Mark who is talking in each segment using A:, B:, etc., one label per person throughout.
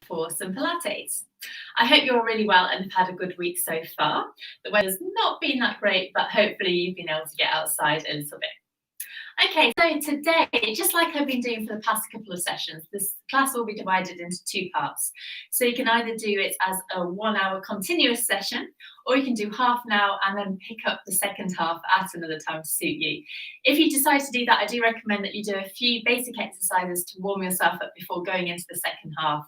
A: for some Pilates. I hope you're really well and have had a good week so far. The weather's not been that great, but hopefully you've been able to get outside a little bit. Okay, so today, just like I've been doing for the past couple of sessions, this class will be divided into two parts. So you can either do it as a 1 hour continuous session, or you can do half an hour and then pick up the second half at another time to suit you. If you decide to do that, I do recommend that you do a few basic exercises to warm yourself up before going into the second half,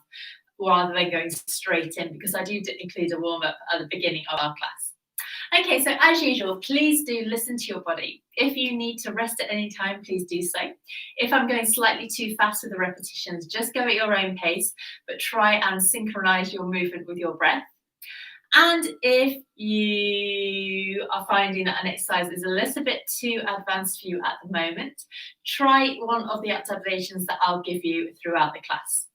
A: rather than going straight in, because I do include a warm-up at the beginning of our class. Okay, so as usual, please do listen to your body. If you need to rest at any time, please do so. If I'm going slightly too fast with the repetitions, just go at your own pace, but try and synchronize your movement with your breath. And if you are finding that an exercise is a little bit too advanced for you at the moment, try one of the adaptations that I'll give you throughout the class.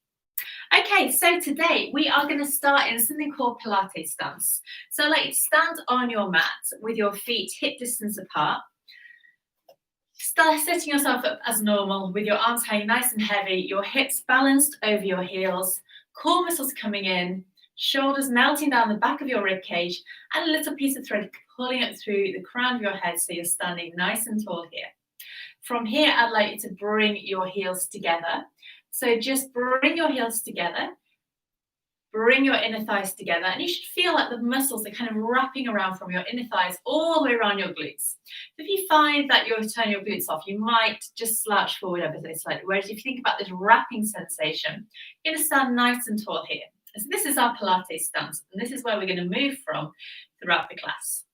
A: Okay, so today we are going to start in something called Pilates stance. So like stand on your mat with your feet hip distance apart. Start setting yourself up as normal with your arms hanging nice and heavy, your hips balanced over your heels, core muscles coming in, shoulders melting down the back of your rib cage, and a little piece of thread pulling up through the crown of your head so you're standing nice and tall here. From here, I'd like you to bring your heels together. So just bring your heels together, bring your inner thighs together, and you should feel like the muscles are kind of wrapping around from your inner thighs all the way around your glutes. If you find that you're turning your glutes off, you might just slouch forward ever so slightly. Whereas if you think about this wrapping sensation, you're going to stand nice and tall here. So this is our Pilates stance, and this is where we're going to move from throughout the class.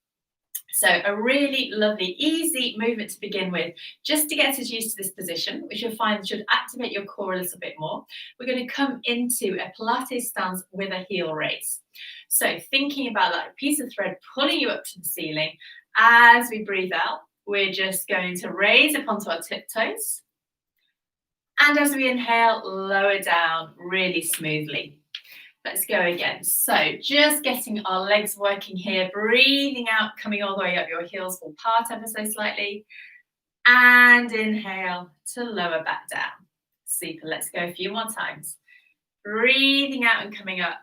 A: So a really lovely, easy movement to begin with, just to get us used to this position, which you'll find should activate your core a little bit more. We're going to come into a Pilates stance with a heel raise. So thinking about that piece of thread pulling you up to the ceiling, as we breathe out, we're just going to raise up onto our tiptoes. And as we inhale, lower down really smoothly. Let's go again. So just getting our legs working here, breathing out, coming all the way up. Your heels will part ever so slightly. And inhale to lower back down. Super. Let's go a few more times. Breathing out and coming up.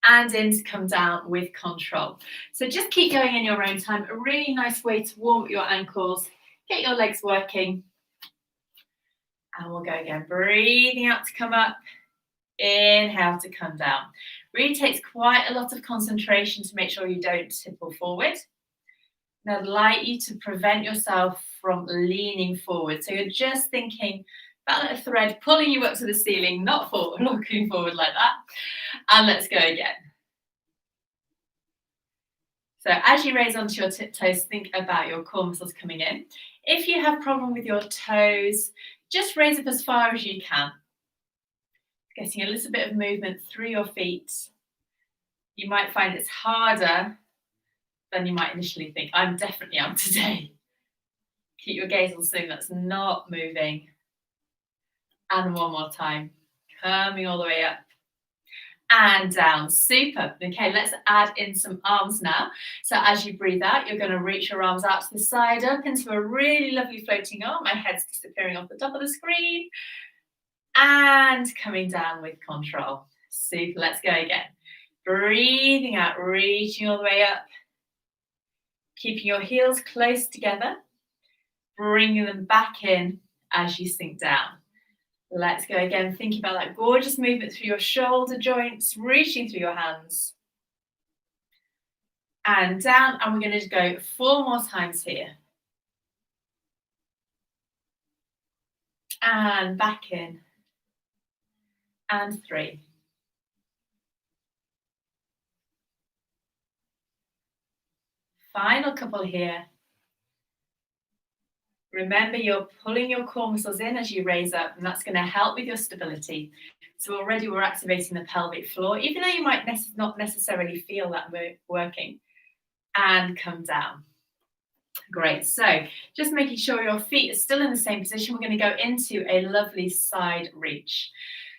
A: And in to come down with control. So just keep going in your own time. A really nice way to warm up your ankles. Get your legs working. And we'll go again. Breathing out to come up. Inhale to come down. Really takes quite a lot of concentration to make sure you don't tipple forward. And I'd like you to prevent yourself from leaning forward. So you're just thinking about a thread pulling you up to the ceiling, not forward, looking forward like that. And let's go again. So as you raise onto your tiptoes, think about your core muscles coming in. If you have a problem with your toes, just raise up as far as you can. Getting a little bit of movement through your feet. You might find it's harder than you might initially think. I definitely am today. Keep your gaze on something that's not moving. And one more time. Coming all the way up. And down. Super. Okay, let's add in some arms now. So as you breathe out, you're going to reach your arms out to the side, up into a really lovely floating arm. My head's disappearing off the top of the screen. And coming down with control. Super. Let's go again. Breathing out, reaching all the way up. Keeping your heels close together. Bringing them back in as you sink down. Let's go again. Thinking about that gorgeous movement through your shoulder joints, reaching through your hands. And down. And we're going to go 4 more times here. And back in. And 3. Final couple here. Remember, you're pulling your core muscles in as you raise up, and that's going to help with your stability. So already we're activating the pelvic floor, even though you might not necessarily feel that working. And come down. Great. So just making sure your feet are still in the same position. We're going to go into a lovely side reach.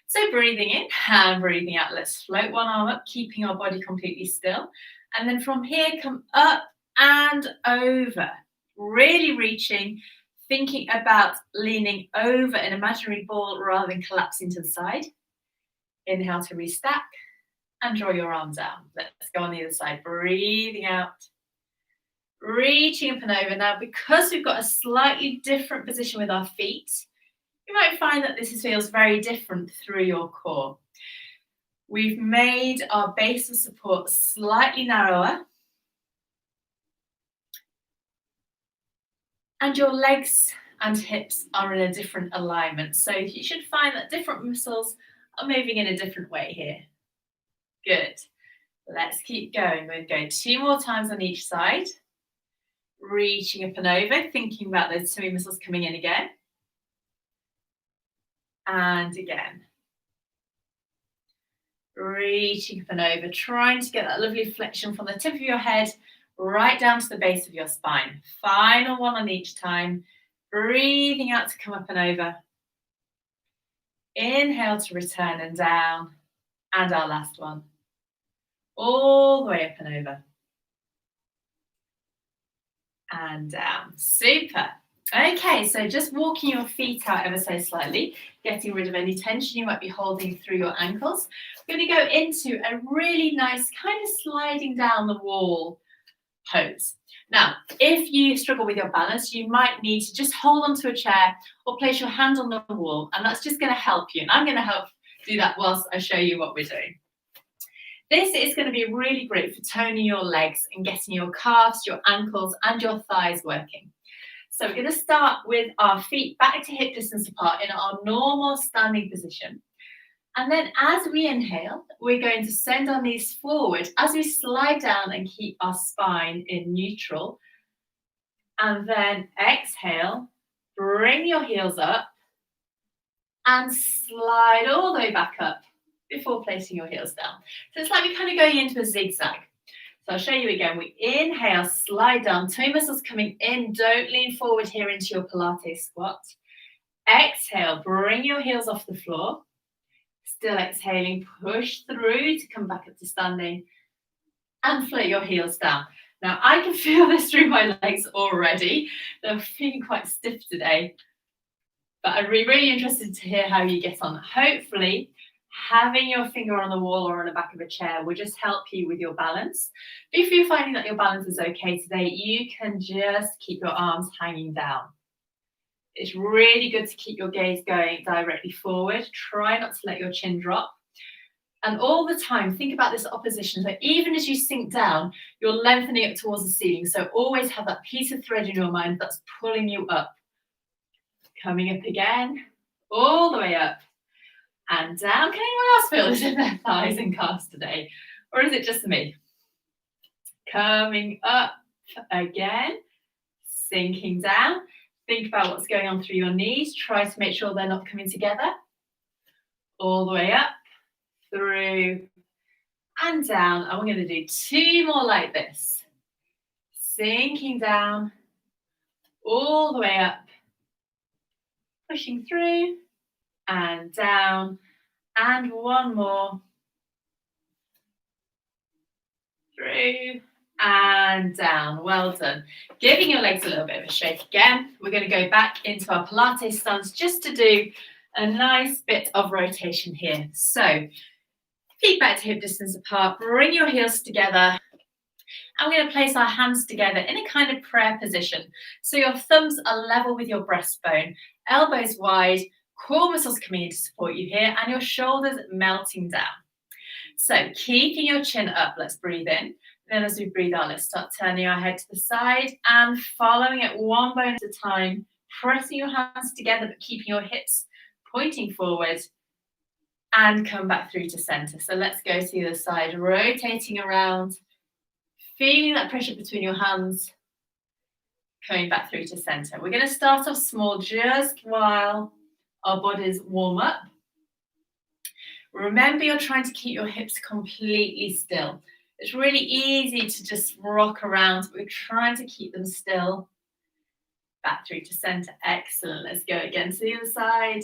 A: So breathing in and breathing out. Let's float one arm up, keeping our body completely still. And then from here, come up and over. Really reaching, thinking about leaning over an imaginary ball rather than collapsing to the side. Inhale to restack and draw your arms down. Let's go on the other side. Breathing out, reaching up and over. Now, because we've got a slightly different position with our feet, you might find that this feels very different through your core. We've made our base of support slightly narrower. And your legs and hips are in a different alignment. So you should find that different muscles are moving in a different way here. Good. Let's keep going. We're going to go 2 more times on each side. Reaching up and over, thinking about those tummy muscles coming in again. And again. Reaching up and over, trying to get that lovely flexion from the tip of your head right down to the base of your spine. Final one on each time. Breathing out to come up and over. Inhale to return and down. And our last one. All the way up and over. And down. Super. Okay, so just walking your feet out ever so slightly, getting rid of any tension you might be holding through your ankles. We're going to go into a really nice kind of sliding down the wall pose. Now, if you struggle with your balance, you might need to just hold onto a chair or place your hand on the wall, and that's just going to help you. And I'm going to help do that whilst I show you what we're doing. This is going to be really great for toning your legs and getting your calves, your ankles, and your thighs working. So we're going to start with our feet back to hip distance apart in our normal standing position. And then as we inhale, we're going to send our knees forward as we slide down and keep our spine in neutral. And then exhale, bring your heels up and slide all the way back up before placing your heels down. So it's like we're kind of going into a zigzag. So I'll show you again. We inhale, slide down, toe muscles coming in. Don't lean forward here into your Pilates squat. Exhale, bring your heels off the floor. Still exhaling, push through to come back up to standing and float your heels down. Now I can feel this through my legs already. They're feeling quite stiff today, but I'd be really interested to hear how you get on. Hopefully, having your finger on the wall or on the back of a chair will just help you with your balance. If you're finding that your balance is okay today, you can just keep your arms hanging down. It's really good to keep your gaze going directly forward. Try not to let your chin drop. And all the time, think about this opposition. So even as you sink down, you're lengthening up towards the ceiling. So always have that piece of thread in your mind that's pulling you up. Coming up again, all the way up and down. Can anyone else feel this in their thighs and calves today? Or is it just me? Coming up again, sinking down. Think about what's going on through your knees. Try to make sure they're not coming together. All the way up, through, and down. And we're going to do 2 more like this. Sinking down, all the way up, pushing through, and down. And 1 more. Through. And down. Well done. Giving your legs a little bit of a shake again. We're going to go back into our Pilates stance just to do a nice bit of rotation here. So feet back to hip distance apart. Bring your heels together. And we're going to place our hands together in a kind of prayer position. So your thumbs are level with your breastbone, elbows wide, core muscles coming in to support you here, and your shoulders melting down. So keeping your chin up, let's breathe in. Then as we breathe out, let's start turning our head to the side and following it 1 bone at a time, pressing your hands together, but keeping your hips pointing forward and come back through to center. So let's go to the other side, rotating around, feeling that pressure between your hands, coming back through to center. We're going to start off small just while our bodies warm up. Remember, you're trying to keep your hips completely still. It's really easy to just rock around, but we're trying to keep them still. Back through to center. Excellent. Let's go again to the other side.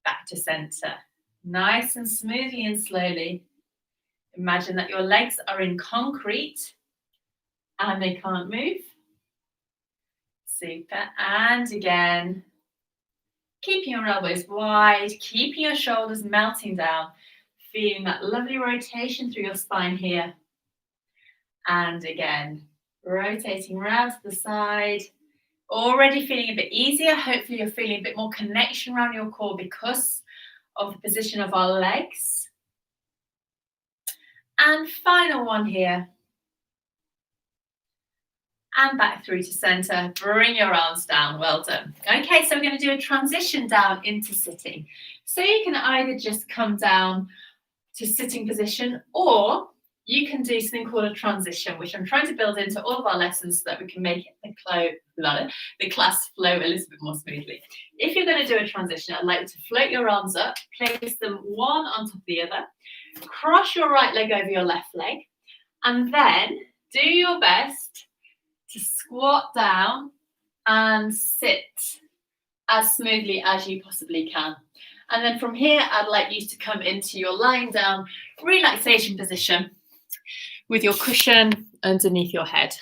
A: Back to center. Nice and smoothly and slowly. Imagine that your legs are in concrete and they can't move. Super. And again. Keeping your elbows wide, keeping your shoulders melting down, feeling that lovely rotation through your spine here. And again, rotating around to the side. Already feeling a bit easier. Hopefully you're feeling a bit more connection around your core because of the position of our legs. And final one here. And back through to center. Bring your arms down. Well done. Okay, so we're going to do a transition down into sitting. So you can either just come down to sitting position, or you can do something called a transition, which I'm trying to build into all of our lessons so that we can make the class flow a little bit more smoothly. If you're going to do a transition, I'd like you to float your arms up, place them one on top of the other, cross your right leg over your left leg, and then do your best to squat down and sit as smoothly as you possibly can. And then from here, I'd like you to come into your lying down relaxation position with your cushion underneath your head.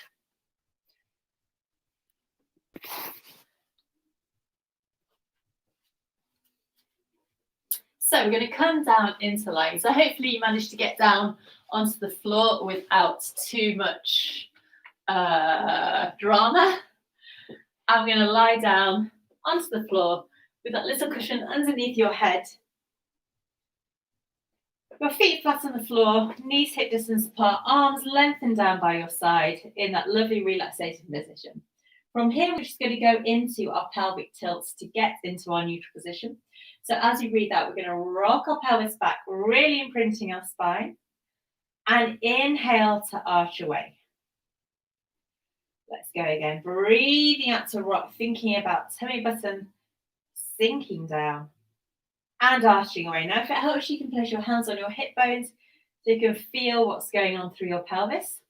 A: So we're going to come down into lying. So hopefully you managed to get down onto the floor without too much drama. I'm going to lie down onto the floor with that little cushion underneath your head. Your feet flat on the floor, knees hip distance apart, arms lengthened down by your side in that lovely relaxation position. From here, we're just going to go into our pelvic tilts to get into our neutral position. So as you breathe out, we're going to rock our pelvis back, really imprinting our spine, and inhale to arch away. Let's go again. Breathing out to rock, thinking about tummy button sinking down and arching away. Now, if it helps, you can place your hands on your hip bones so you can feel what's going on through your pelvis.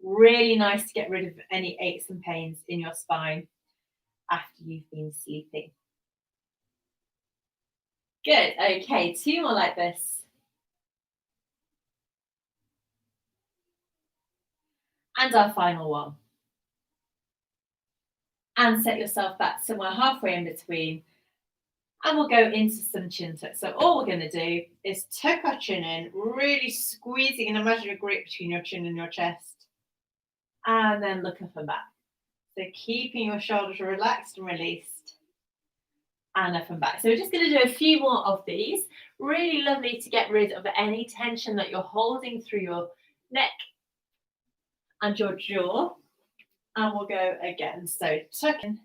A: Really nice to get rid of any aches and pains in your spine after you've been sleeping. Good. Okay, 2 more like this. And our final one. And set yourself back somewhere halfway in between. And we'll go into some chin tuck. So all we're going to do is tuck our chin in, really squeezing an imaginary grip between your chin and your chest. And then look up and back. So keeping your shoulders relaxed and released. And up and back. So we're just going to do a few more of these. Really lovely to get rid of any tension that you're holding through your neck and your jaw. And we'll go again. So tucking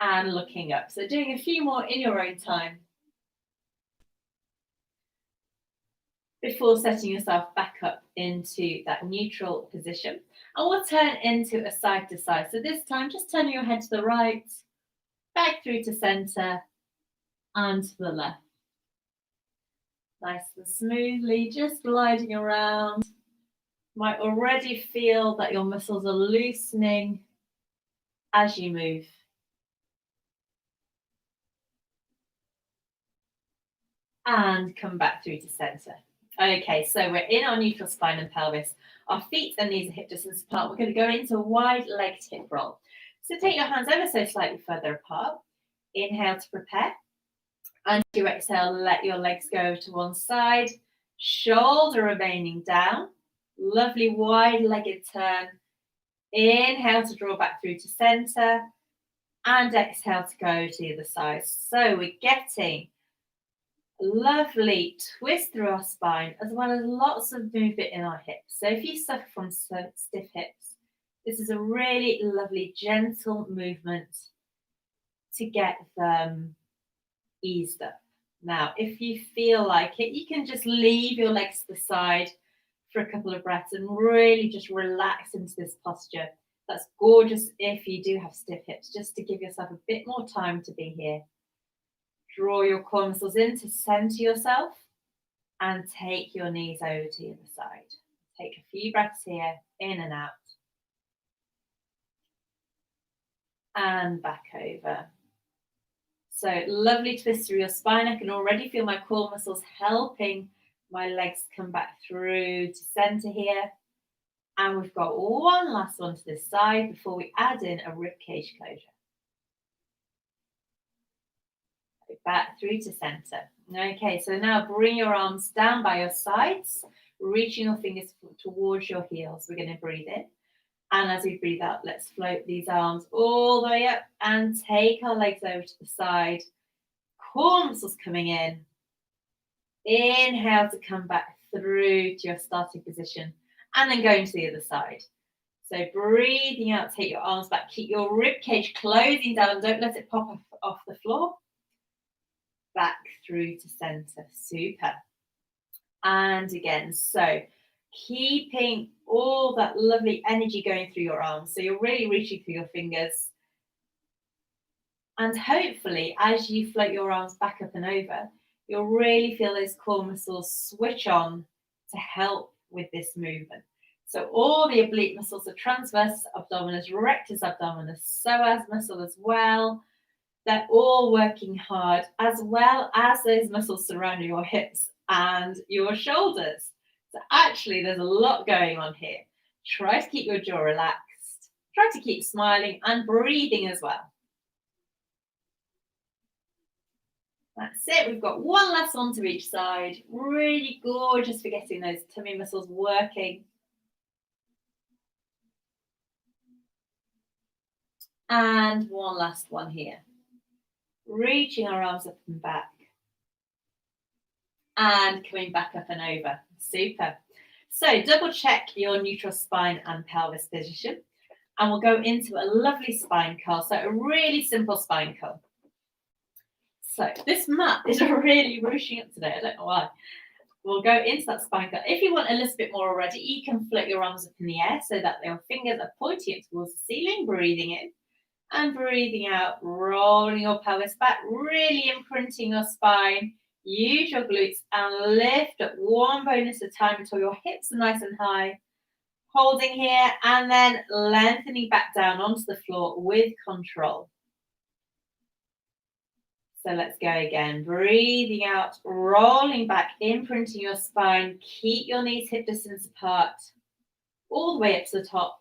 A: and looking up. So doing a few more in your own time before setting yourself back up into that neutral position. And we'll turn into a side to side. So this time, just turning your head to the right, back through to center, and to the left. Nice and smoothly, just gliding around. You might already feel that your muscles are loosening as you move. And come back through to center. Okay, so we're in our neutral spine and pelvis. Our feet and knees are hip distance apart. We're going to go into wide legged hip roll. So take your hands ever so slightly further apart. Inhale to prepare. And you exhale, let your legs go to one side. Shoulder remaining down. Lovely wide-legged turn. Inhale to draw back through to center. And exhale to go to the other side. So we're getting lovely twist through our spine, as well as lots of movement in our hips. So if you suffer from stiff hips, this is a really lovely, gentle movement to get them eased up. Now, if you feel like it, you can just leave your legs to the side for a couple of breaths and really just relax into this posture. That's gorgeous if you do have stiff hips, just to give yourself a bit more time to be here. Draw your core muscles in to center yourself and take your knees over to the other side. Take a few breaths here, in and out. And back over. So lovely twist through your spine. I can already feel my core muscles helping my legs come back through to center here. And we've got one last one to this side before we add in a rib cage closure. Back through to center. Okay, so now bring your arms down by your sides, reaching your fingers towards your heels. We're going to breathe in. And as we breathe out, let's float these arms all the way up and take our legs over to the side. Core muscles coming in. Inhale to come back through to your starting position and then going to the other side. So breathing out, take your arms back, keep your rib cage closing down, don't let it pop off the floor. Back through to center, super. And again, so keeping all that lovely energy going through your arms. So you're really reaching through your fingers. And hopefully, as you float your arms back up and over, you'll really feel those core muscles switch on to help with this movement. So all the oblique muscles, the transverse abdominis, rectus abdominis, psoas muscle as well, they're all working hard, as well as those muscles surrounding your hips and your shoulders. So actually, there's a lot going on here. Try to keep your jaw relaxed. Try to keep smiling and breathing as well. That's it. We've got one last one to each side. Really gorgeous for getting those tummy muscles working. And one last one here. Reaching our arms up and back. And coming back up and over. Super. So double check your neutral spine and pelvis position. And we'll go into a lovely spine curl. So a really simple spine curl. So this mat is really rushing up today. I don't know why. We'll go into that spine curl. If you want a little bit more already, you can float your arms up in the air so that your fingers are pointing towards the ceiling, breathing in. And breathing out, rolling your pelvis back, really imprinting your spine. Use your glutes and lift up one bone at a time until your hips are nice and high. Holding here and then lengthening back down onto the floor with control. So let's go again. Breathing out, rolling back, imprinting your spine. Keep your knees hip distance apart, all the way up to the top.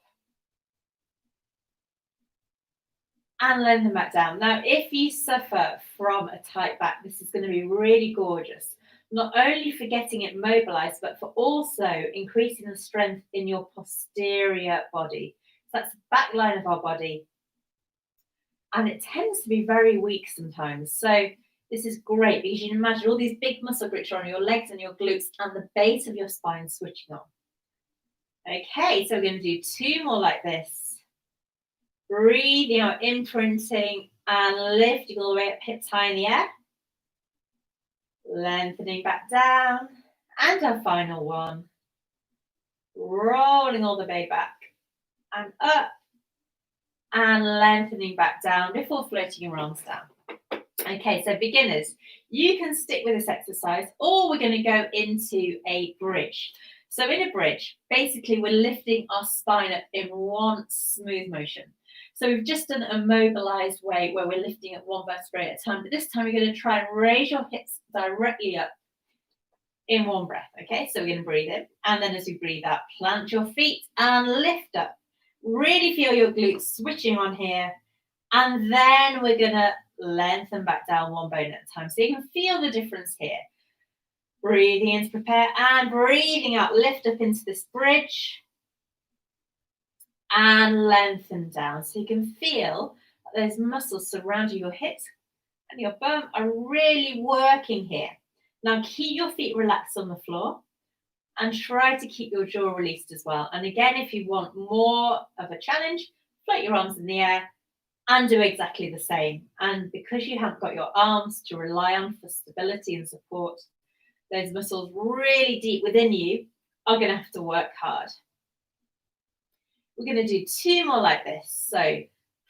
A: And lengthen back down. Now, if you suffer from a tight back, this is going to be really gorgeous. Not only for getting it mobilized, but for also increasing the strength in your posterior body. So that's the back line of our body. And it tends to be very weak sometimes. So this is great because you can imagine all these big muscle groups are on your legs and your glutes and the base of your spine switching on. Okay, so we're going to do two more like this. Breathing out, imprinting and lifting all the way up, hips high in the air. Lengthening back down. And our final one. Rolling all the way back and up. And lengthening back down before floating your arms down. Okay, so beginners, you can stick with this exercise or we're going to go into a bridge. So in a bridge, basically we're lifting our spine up in one smooth motion. So we've just done a mobilized way where we're lifting at one vertebrae at a time, but this time we're going to try and raise your hips directly up in one breath. Okay, so we're going to breathe in, and then as we breathe out, plant your feet and lift up. Really feel your glutes switching on here, and then we're going to lengthen back down one bone at a time. So you can feel the difference here. Breathing in to prepare and breathing out, lift up into this bridge. And lengthen down so you can feel that those muscles surrounding your hips and your bum are really working here. Now keep your feet relaxed on the floor and try to keep your jaw released as well. And again, if you want more of a challenge, float your arms in the air and do exactly the same. And because you haven't got your arms to rely on for stability and support, those muscles really deep within you are going to have to work hard. We're going to do two more like this. So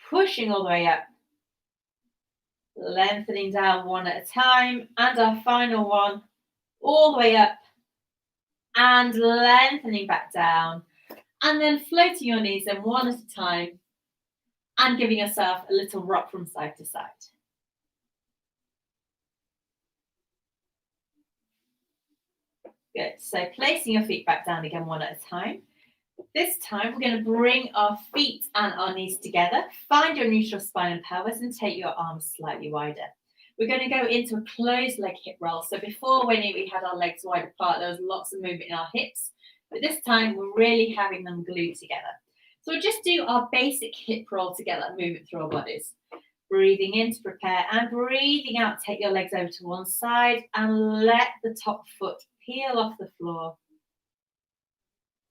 A: pushing all the way up, lengthening down one at a time, and our final one all the way up and lengthening back down, and then floating your knees in one at a time and giving yourself a little rock from side to side. Good. So placing your feet back down again one at a time. This time, we're going to bring our feet and our knees together. Find your neutral spine and pelvis and take your arms slightly wider. We're going to go into a closed leg hip roll. So before, when we had our legs wide apart, there was lots of movement in our hips. But this time, we're really having them glued together. So we'll just do our basic hip roll together, moving through our bodies. Breathing in to prepare and breathing out. Take your legs over to one side and let the top foot peel off the floor.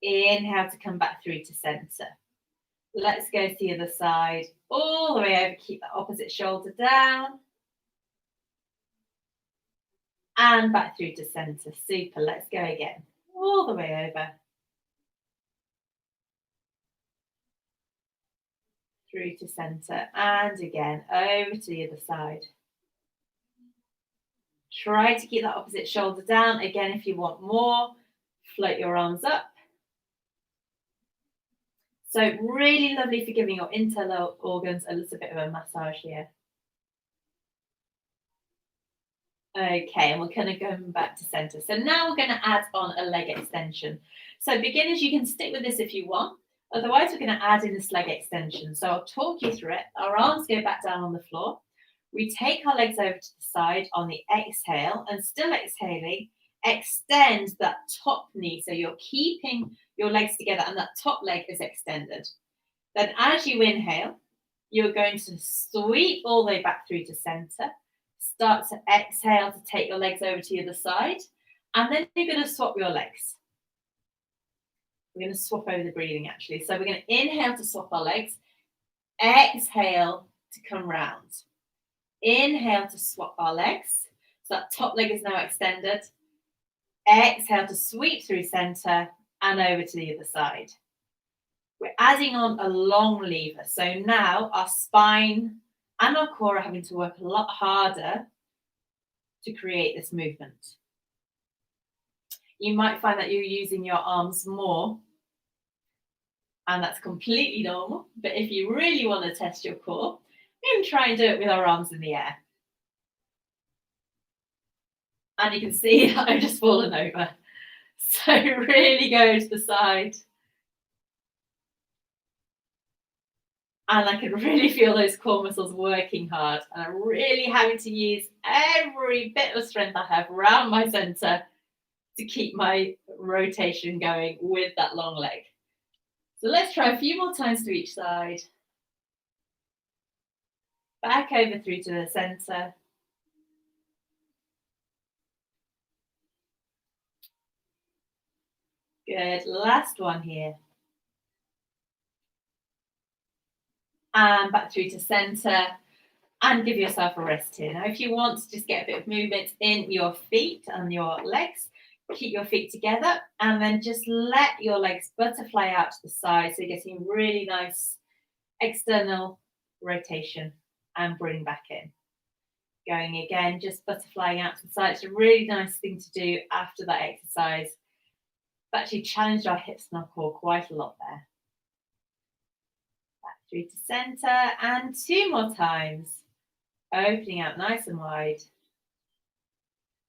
A: Inhale to come back through to center. Let's go to the other side, all the way over. Keep that opposite shoulder down. And back through to center. Super. Let's go again. All the way over. Through to center. And again, over to the other side. Try to keep that opposite shoulder down. Again, if you want more, float your arms up. So really lovely for giving your internal organs a little bit of a massage here. Okay, and we're going to go back to center. So now we're going to add on a leg extension. So beginners, you can stick with this if you want. Otherwise, we're going to add in this leg extension. So I'll talk you through it. Our arms go back down on the floor. We take our legs over to the side on the exhale, and still exhaling, extend that top knee. So you're keeping your legs together and that top leg is extended. Then as you inhale, you're going to sweep all the way back through to center. Start to exhale to take your legs over to the other side. And then you're going to swap your legs. We're going to swap over the breathing actually. So we're going to inhale to swap our legs. Exhale to come round. Inhale to swap our legs. So that top leg is now extended. Exhale to sweep through center and over to the other side. We're adding on a long lever. So now our spine and our core are having to work a lot harder to create this movement. You might find that you're using your arms more, and that's completely normal. But if you really want to test your core, you can try and do it with our arms in the air. And you can see I've just fallen over. So really go to the side. And I can really feel those core muscles working hard. And I'm really having to use every bit of strength I have around my center to keep my rotation going with that long leg. So let's try a few more times to each side. Back over through to the center. Good. Last one here. And back through to center. And give yourself a rest here. Now, if you want to just get a bit of movement in your feet and your legs, keep your feet together and then just let your legs butterfly out to the side. So you're getting really nice external rotation and bring back in. Going again, just butterflying out to the side. It's a really nice thing to do after that exercise. We've actually challenged our hips and our core quite a lot there. Back through to center and two more times. Opening out nice and wide.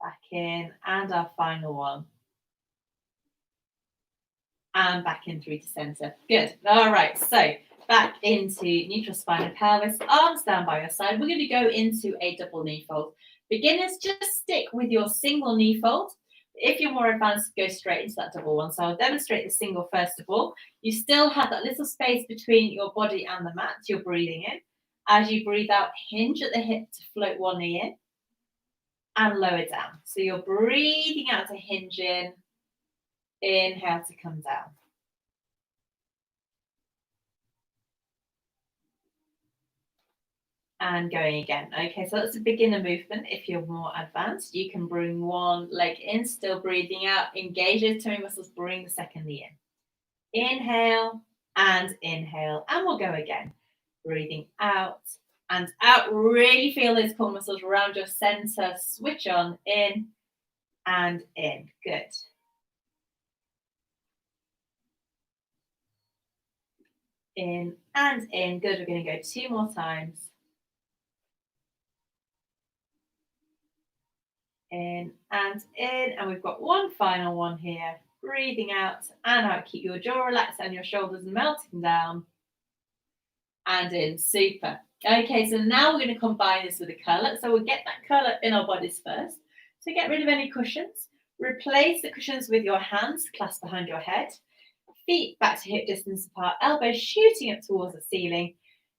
A: Back in and our final one. And back in through to center. Good. All right. So back into neutral spine and pelvis. Arms down by your side. We're going to go into a double knee fold. Beginners, just stick with your single knee fold. If you're more advanced, go straight into that double one. So I'll demonstrate the single first of all. You still have that little space between your body and the mat. You're breathing in. As you breathe out, hinge at the hip to float one knee in and lower down. So you're breathing out to hinge in, inhale to come down. And going again. Okay, so that's a beginner movement. If you're more advanced, you can bring one leg in, still breathing out, engage those tummy muscles, bring the second knee in. Inhale and inhale, and we'll go again. Breathing out and out. Really feel those core muscles around your center. Switch on, in and in. Good. In and in. Good. We're going to go two more times. In and in. And we've got one final one here. Breathing out and out. Keep your jaw relaxed and your shoulders melting down. and in. Super. Okay, so now we're going to combine this with a curl up. So we'll get that curl up in our bodies first. So get rid of any cushions. Replace the cushions with your hands clasped behind your head. Feet back to hip distance apart, elbows shooting up towards the ceiling.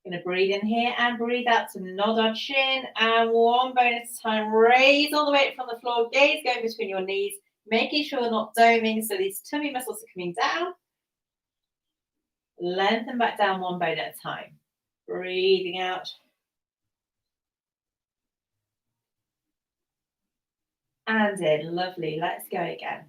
A: Going to breathe in here and breathe out to nod our chin, and one bone at a time, raise all the way up from the floor, gaze going between your knees, making sure we're not doming, so these tummy muscles are coming down. Lengthen back down one bone at a time. Breathing out. And in. Lovely. Let's go again.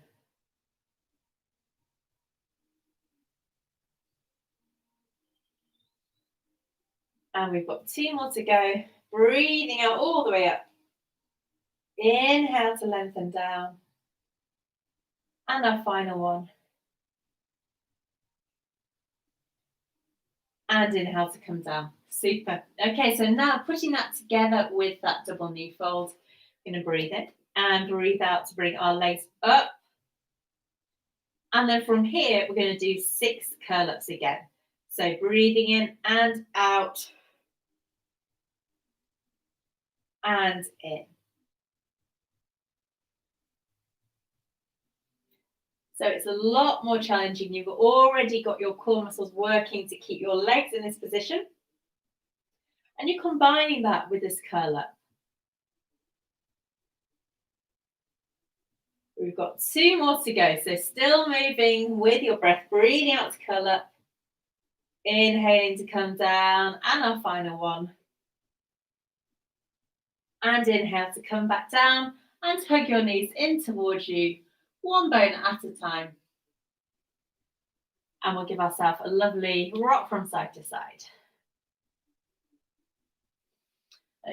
A: And we've got 2 more to go. Breathing out all the way up. Inhale to lengthen down. And our final one. And inhale to come down. Super. Okay, so now putting that together with that double knee fold, we're going to breathe in and breathe out to bring our legs up. And then from here, we're going to do 6 curl-ups again. So breathing in and out. And in. So it's a lot more challenging. You've already got your core muscles working to keep your legs in this position. And you're combining that with this curl up. We've got 2 more to go. So still moving with your breath, breathing out to curl up. Inhaling to come down. And our final one. And inhale to come back down and hug your knees in towards you, one bone at a time. And we'll give ourselves a lovely rock from side to side.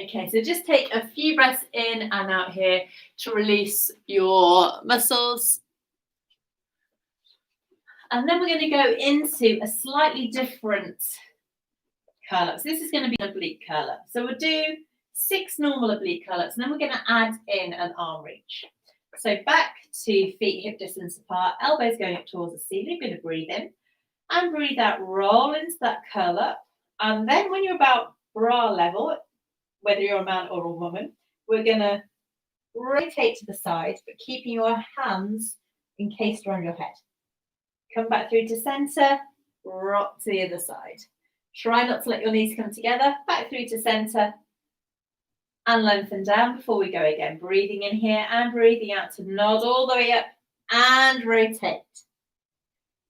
A: Okay, so just take a few breaths in and out here to release your muscles. And then we're going to go into a slightly different curl up. So this is going to be an oblique curl up. So we'll do 6 normal oblique curl ups, and then we're going to add in an arm reach. So back to feet hip distance apart, elbows going up towards the ceiling. We're going to breathe in and breathe out, roll into that curl up. And then when you're about bra level, whether you're a man or a woman, we're going to rotate to the side, but keeping your hands encased around your head. Come back through to center, rock to the other side. Try not to let your knees come together, back through to center, and lengthen down before we go again. Breathing in here and breathing out to nod all the way up and rotate.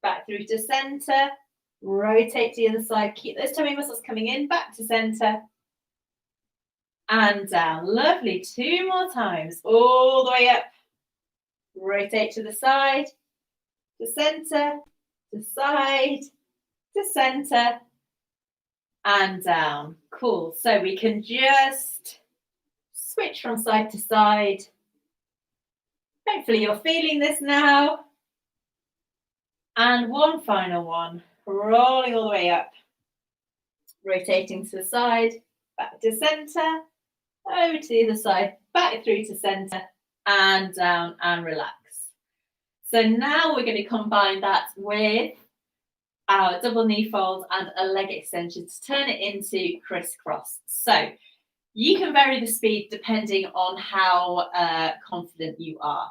A: Back through to center, rotate to the other side. Keep those tummy muscles coming in, back to center, and down. Lovely. 2 more times. All the way up. Rotate to the side, to center, to side, to center, and down. Cool. So we can just switch from side to side. Hopefully you're feeling this now. And one final one. Rolling all the way up. Rotating to the side, back to center, over to the other side, back through to center, and down and relax. So now we're going to combine that with our double knee fold and a leg extension to turn it into crisscross. So you can vary the speed depending on how confident you are.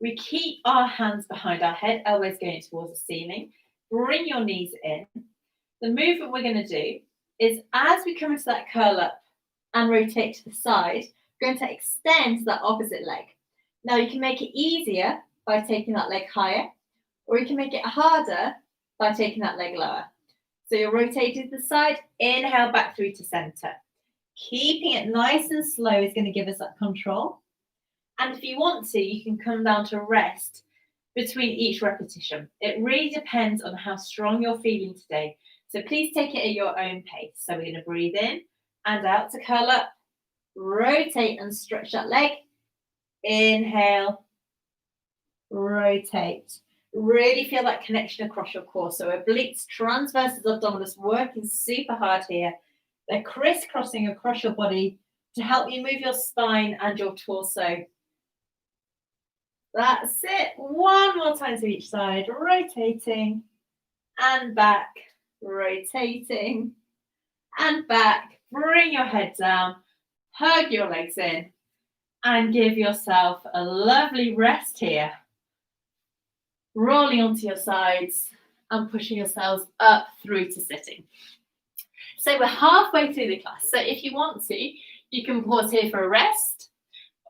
A: We keep our hands behind our head, elbows going towards the ceiling. Bring your knees in. The movement we're going to do is as we come into that curl up and rotate to the side, we're going to extend that opposite leg. Now you can make it easier by taking that leg higher, or you can make it harder by taking that leg lower. So you're rotating to the side, inhale back through to center. Keeping it nice and slow is going to give us that control. And if you want to, you can come down to rest between each repetition. It really depends on how strong you're feeling today. So please take it at your own pace. So we're going to breathe in and out to curl up, rotate and stretch that leg. Inhale, rotate. Really feel that connection across your core. So obliques, transverses, abdominis working super hard here. They're crisscrossing across your body to help you move your spine and your torso. That's it. One more time to each side, rotating and back, rotating and back. Bring your head down, hug your legs in, and give yourself a lovely rest here. Rolling onto your sides and pushing yourselves up through to sitting. So we're halfway through the class. So if you want to, you can pause here for a rest,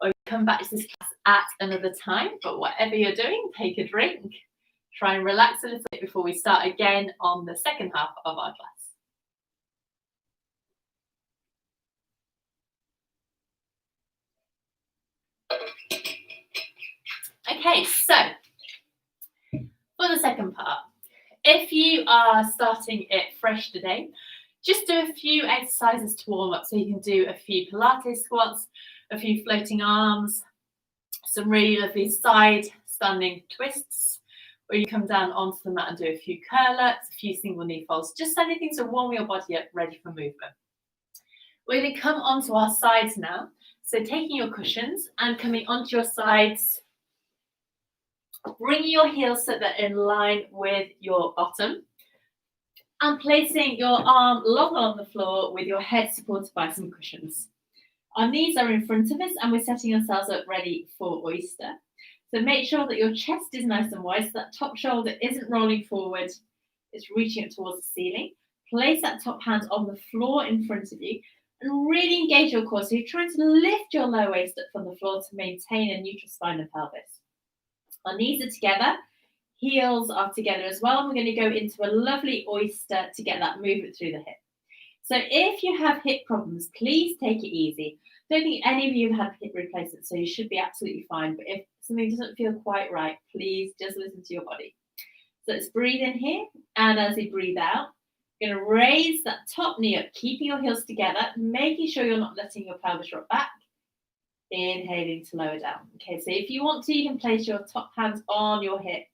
A: or you come back to this class at another time. But whatever you're doing, take a drink. Try and relax a little bit before we start again on the second half of our class. Okay, so for the second part, if you are starting it fresh today, just do a few exercises to warm up. So you can do a few Pilates squats, a few floating arms, some really lovely side standing twists, or you come down onto the mat and do a few curl-ups, a few single knee folds, just anything to warm your body up, ready for movement. We're going to come onto our sides now. So taking your cushions and coming onto your sides, bringing your heels so they're in line with your bottom, and placing your arm long on the floor with your head supported by some cushions. Our knees are in front of us and we're setting ourselves up ready for oyster. So make sure that your chest is nice and wide, so that top shoulder isn't rolling forward, it's reaching up towards the ceiling. Place that top hand on the floor in front of you and really engage your core. So you're trying to lift your low waist up from the floor to maintain a neutral spine and pelvis. Our knees are together, heels are together as well. We're going to go into a lovely oyster to get that movement through the hip. So if you have hip problems, please take it easy. Don't think any of you have had hip replacement, so you should be absolutely fine. But if something doesn't feel quite right, please just listen to your body. So let's breathe in here, and as we breathe out, you're going to raise that top knee up, keeping your heels together, making sure you're not letting your pelvis drop back. Inhaling to lower down. Okay, so if you want to, you can place your top hands on your hip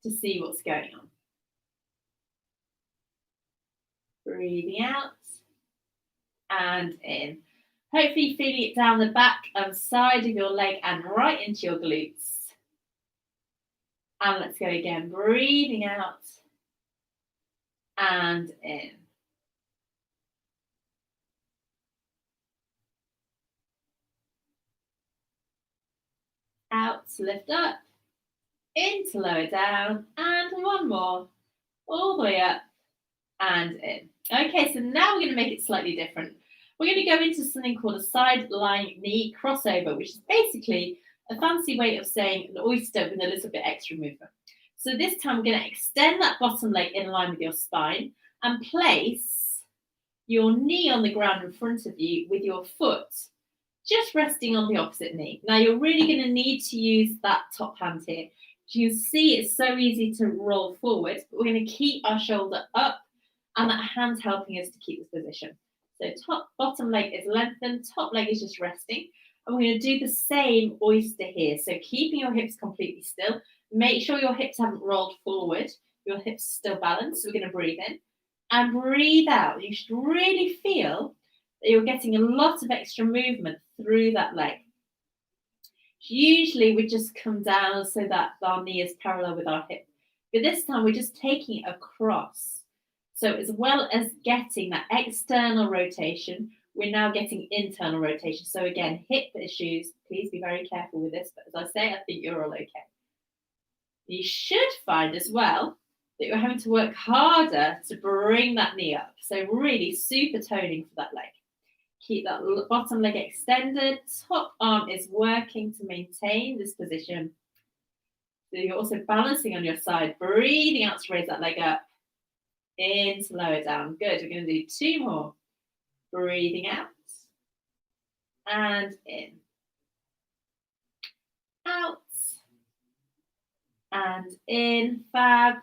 A: to see what's going on. Breathing out and in. Hopefully feeling it down the back and side of your leg and right into your glutes. And let's go again. Breathing out and in. Out to lift up, in to lower down, and one more, all the way up and in. Okay, so now we're going to make it slightly different. We're going to go into something called a side lying knee crossover, which is basically a fancy way of saying an oyster with a little bit extra movement. So this time we're going to extend that bottom leg in line with your spine and place your knee on the ground in front of you with your foot just resting on the opposite knee. Now you're really going to need to use that top hand here. You see it's so easy to roll forward, but we're going to keep our shoulder up and that hand helping us to keep this position. So bottom leg is lengthened, top leg is just resting. And we're going to do the same oyster here. So keeping your hips completely still. Make sure your hips haven't rolled forward. Your hips are still balanced. So we're going to breathe in and breathe out. You should really feel that you're getting a lot of extra movement through that leg. Usually we just come down so that our knee is parallel with our hip. But this time we're just taking it across. So as well as getting that external rotation, we're now getting internal rotation. So again, hip issues, please be very careful with this. But as I say, I think you're all okay. You should find as well that you're having to work harder to bring that knee up. So really super toning for that leg. Keep that bottom leg extended. Top arm is working to maintain this position. So you're also balancing on your side, breathing out to raise that leg up. In to lower down. Good. We're going to do two more. Breathing out and in. Out and in. Fab.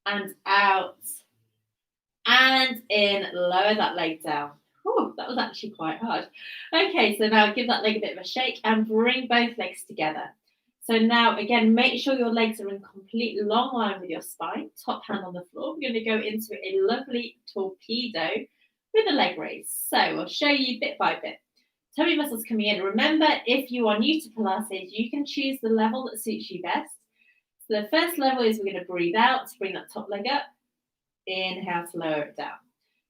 A: And out and in. Lower that leg down. Oh, that was actually quite hard. Okay, so now give that leg a bit of a shake and bring both legs together. So now, again, make sure your legs are in complete long line with your spine, top hand on the floor. We're going to go into a lovely torpedo with a leg raise. So I'll show you bit by bit. Tummy muscles coming in. Remember, if you are new to Pilates, you can choose the level that suits you best. So the first level is we're going to breathe out to bring that top leg up. Inhale to lower it down.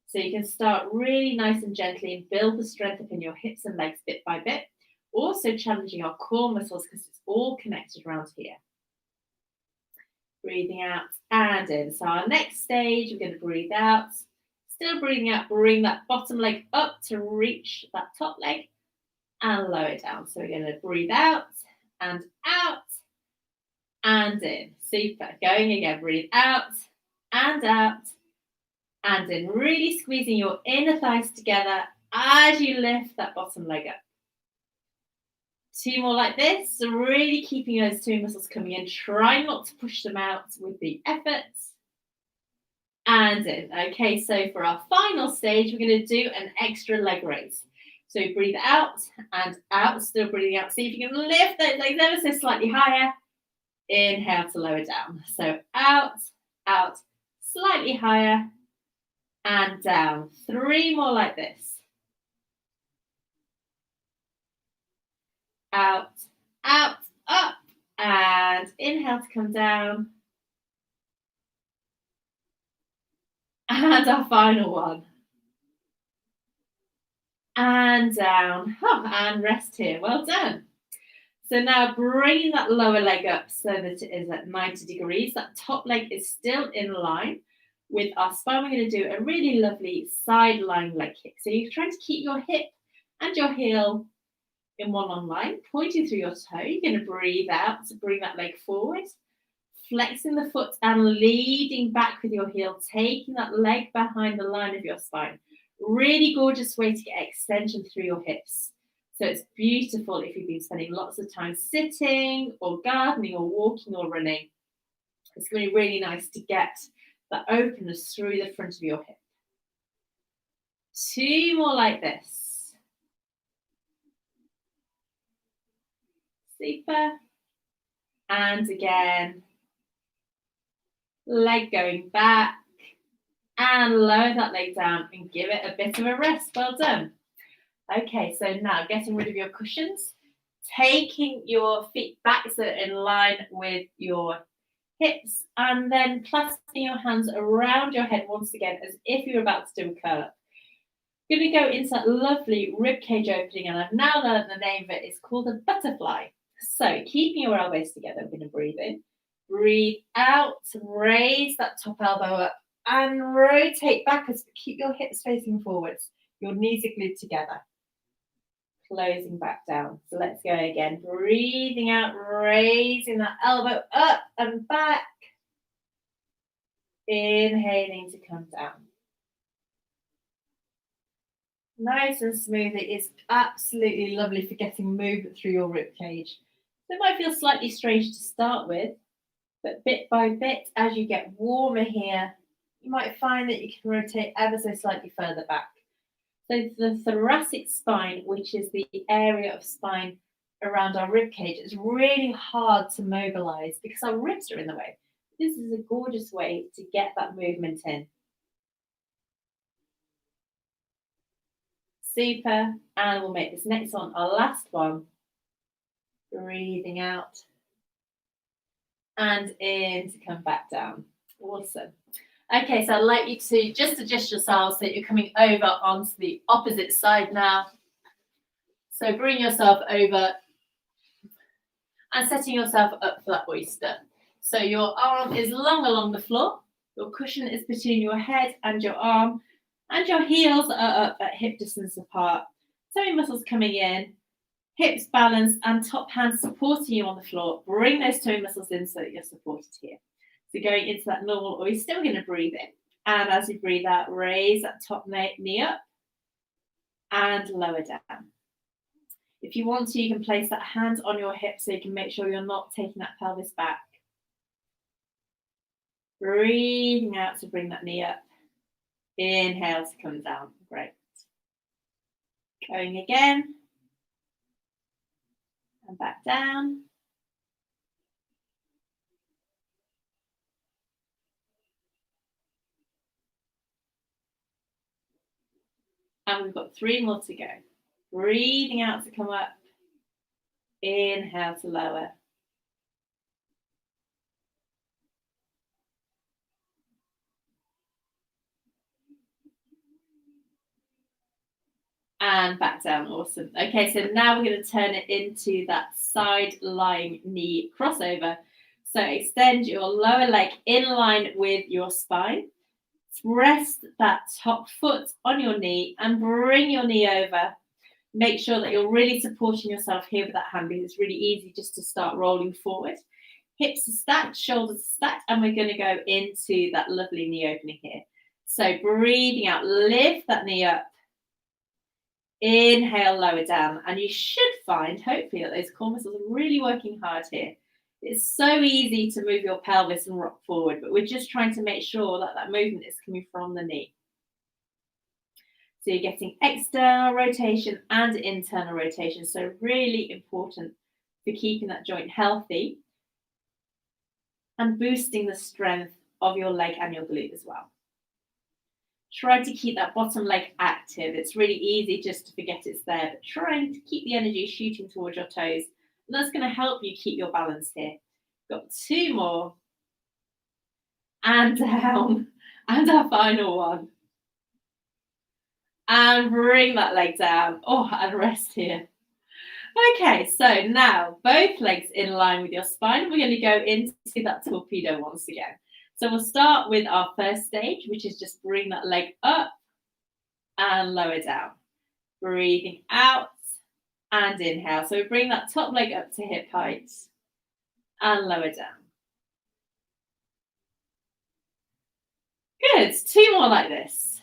A: So you can start really nice and gently and build the strength up in your hips and legs bit by bit. Also challenging our core muscles because it's all connected around here. Breathing out and in. So our next stage, we're going to breathe out. Still breathing out, bring that bottom leg up to reach that top leg and lower it down. So we're going to breathe out and in. Super. Going again. Breathe out and in. Really squeezing your inner thighs together as you lift that bottom leg up. 2 more like this. So really keeping those 2 muscles coming in. Try not to push them out with the efforts. And in. Okay, so for our final stage, we're going to do an extra leg raise. So breathe out and out. Still breathing out. See if you can lift those legs ever so slightly higher. Inhale to lower down. So out, slightly higher, and down. 3 more like this. Out, up, and inhale to come down. And our final one. And down. Oh, and rest here. Well done. So now bringing that lower leg up so that it is at 90 degrees. That top leg is still in line with our spine. We're going to do a really lovely side lying leg kick. So you're trying to keep your hip and your heel in one long line, pointing through your toe. You're going to breathe out to bring that leg forward, flexing the foot and leading back with your heel, taking that leg behind the line of your spine. Really gorgeous way to get extension through your hips. So it's beautiful if you've been spending lots of time sitting or gardening or walking or running. It's going to be really nice to get that openness through the front of your hip. 2 more like this. Super. And again. Leg going back. And lower that leg down and give it a bit of a rest. Well done. Okay, so now getting rid of your cushions, taking your feet back so they're in line with your hips, and then clasping your hands around your head once again as if you're about to do a curl up. You're going to go into that lovely rib cage opening, and I've now learned the name of it. It's called a butterfly. So keeping your elbows together, I'm going to breathe in, breathe out, raise that top elbow up, and rotate backwards, but keep your hips facing forwards. Your knees are glued together. Closing back down. So let's go again. Breathing out, raising that elbow up and back. Inhaling to come down. Nice and smooth. It is absolutely lovely for getting movement through your rib cage. So it might feel slightly strange to start with, but bit by bit, as you get warmer here, you might find that you can rotate ever so slightly further back. So the thoracic spine, which is the area of spine around our rib cage, is really hard to mobilize because our ribs are in the way. This is a gorgeous way to get that movement in. Super. And we'll make this next one our last one. Breathing out and in to come back down. Awesome. Okay, so I'd like you to just adjust yourselves so that you're coming over onto the opposite side now. So bring yourself over and setting yourself up for that oyster. So your arm is long along the floor. Your cushion is between your head and your arm, and your heels are up at hip distance apart. Tummy muscles coming in, hips balanced, and top hands supporting you on the floor. Bring those tummy muscles in so that you're supported here. So going into that normal oyster, we're going to breathe in. And as you breathe out, raise that top knee up and lower down. If you want to, you can place that hand on your hip so you can make sure you're not taking that pelvis back. Breathing out to bring that knee up. Inhale to come down. Great. Going again. And back down. And we've got 3 more to go. Breathing out to come up. Inhale to lower. and back down. Awesome. Okay, so now we're going to turn it into that side lying knee crossover. So extend your lower leg in line with your spine. Rest that top foot on your knee and bring your knee over. Make sure that you're really supporting yourself here with that hand, because it's really easy just to start rolling forward. Hips are stacked, shoulders are stacked, and we're going to go into that lovely knee opening here. So breathing out, lift that knee up. Inhale, lower down, and you should find, hopefully, that those core muscles are really working hard here. It's so easy to move your pelvis and rock forward, but we're just trying to make sure that that movement is coming from the knee. So you're getting external rotation and internal rotation, so really important for keeping that joint healthy and boosting the strength of your leg and your glute as well. Try to keep that bottom leg active. It's really easy just to forget it's there, but trying to keep the energy shooting towards your toes. And that's going to help you keep your balance here. Got 2 more. And down. And our final one. And bring that leg down. Oh, and rest here. Okay, so now both legs in line with your spine. We're going to go into that torpedo once again. So we'll start with our first stage, which is just bring that leg up and lower down. Breathing out and inhale. So bring that top leg up to hip height and lower down. Good. 2 more like this.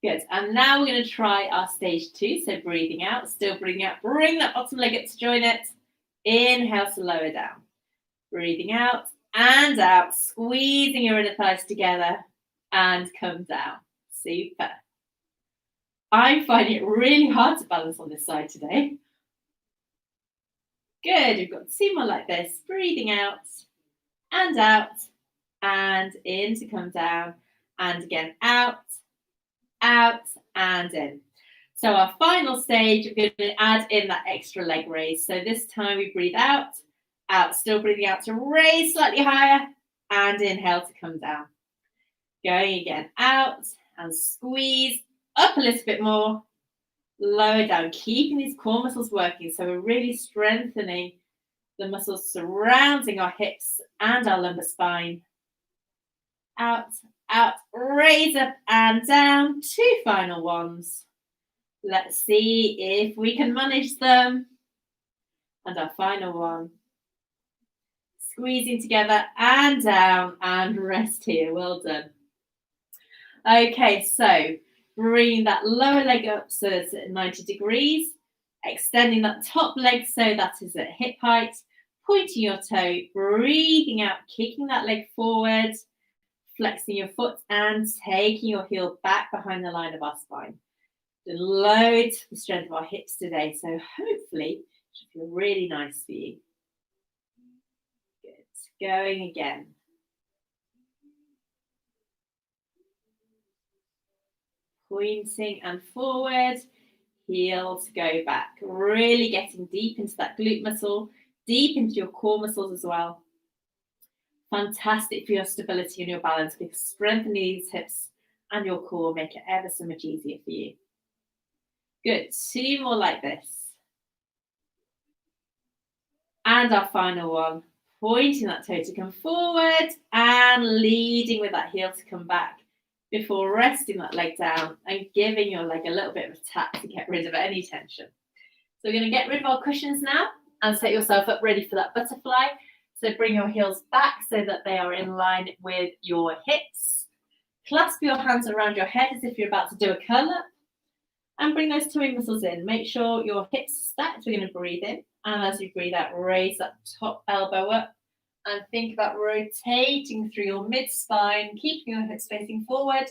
A: Good. And now we're going to try our stage 2. So breathing out, still breathing out. Bring that bottom leg up to join it. Inhale to lower down. Breathing out and out. Squeezing your inner thighs together and come down. Super. I'm finding it really hard to balance on this side today. Good. We've got 2 more like this. Breathing out and in to come down. And again, out and in. So our final stage, we're going to add in that extra leg raise. So this time we breathe out, still breathing out to raise slightly higher, and inhale to come down. Going again, out and squeeze up a little bit more, lower down, keeping these core muscles working. So we're really strengthening the muscles surrounding our hips and our lumbar spine. Out, raise up and down. 2 final ones. Let's see if we can manage them. And our final one. Squeezing together and down and rest here. Well done. Okay, so bring that lower leg up so it's at 90 degrees. Extending that top leg so that is at hip height. Pointing your toe, breathing out, kicking that leg forward. Flexing your foot and taking your heel back behind the line of our spine. Load the strength of our hips today, so hopefully it should feel really nice for you. Good. Going again. Pointing and forward, heel to go back. Really getting deep into that glute muscle, deep into your core muscles as well. Fantastic for your stability and your balance, because strengthening these hips and your core make it ever so much easier for you. Good. 2 more like this. And our final one. Pointing that toe to come forward and leading with that heel to come back before resting that leg down and giving your leg a little bit of a tap to get rid of any tension. So we're going to get rid of our cushions now and set yourself up ready for that butterfly. So bring your heels back so that they are in line with your hips. Clasp your hands around your head as if you're about to do a curl up. And bring those tummy muscles in. Make sure your hips are stacked. We're going to breathe in. And as you breathe out, raise that top elbow up. And think about rotating through your mid-spine, keeping your hips facing forward.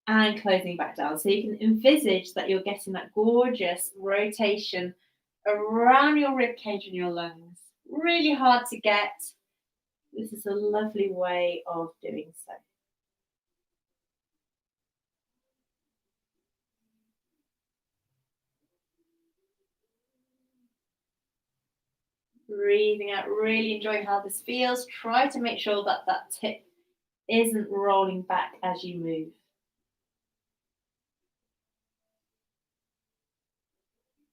A: And closing back down. So you can envisage that you're getting that gorgeous rotation around your rib cage and your lungs. Really hard to get. This is a lovely way of doing so. Breathing out, really enjoy how this feels. Try to make sure that that tip isn't rolling back as you move.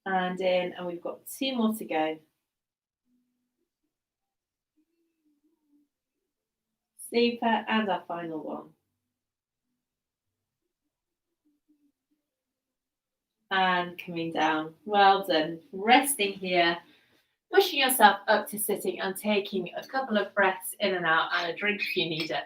A: And in, and we've got 2 more to go. Super, and our final one. And coming down. Well done. Resting here, pushing yourself up to sitting and taking a couple of breaths in and out and a drink if you need it.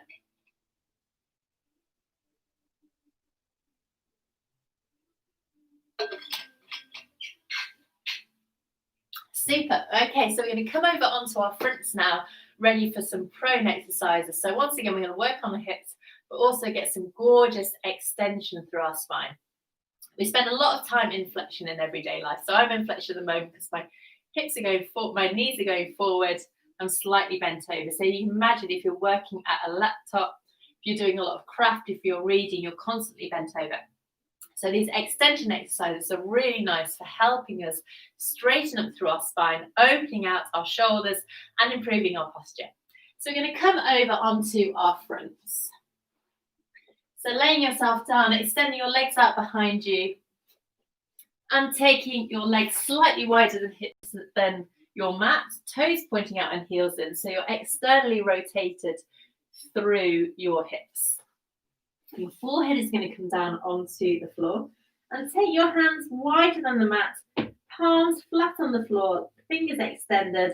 A: Super. Okay, so we're going to come over onto our fronts now, ready for some prone exercises. So once again, we're going to work on the hips, but also get some gorgeous extension through our spine. We spend a lot of time in flexion in everyday life. So I'm in flexion at the moment because my hips are going forward, my knees are going forward, I'm slightly bent over. So you can imagine if you're working at a laptop, if you're doing a lot of craft, if you're reading, you're constantly bent over. So these extension exercises are really nice for helping us straighten up through our spine, opening out our shoulders and improving our posture. So we're going to come over onto our fronts. So laying yourself down, extending your legs out behind you and taking your legs slightly wider than your mat, toes pointing out and heels in. So you're externally rotated through your hips. Your forehead is going to come down onto the floor and take your hands wider than the mat, palms flat on the floor, fingers extended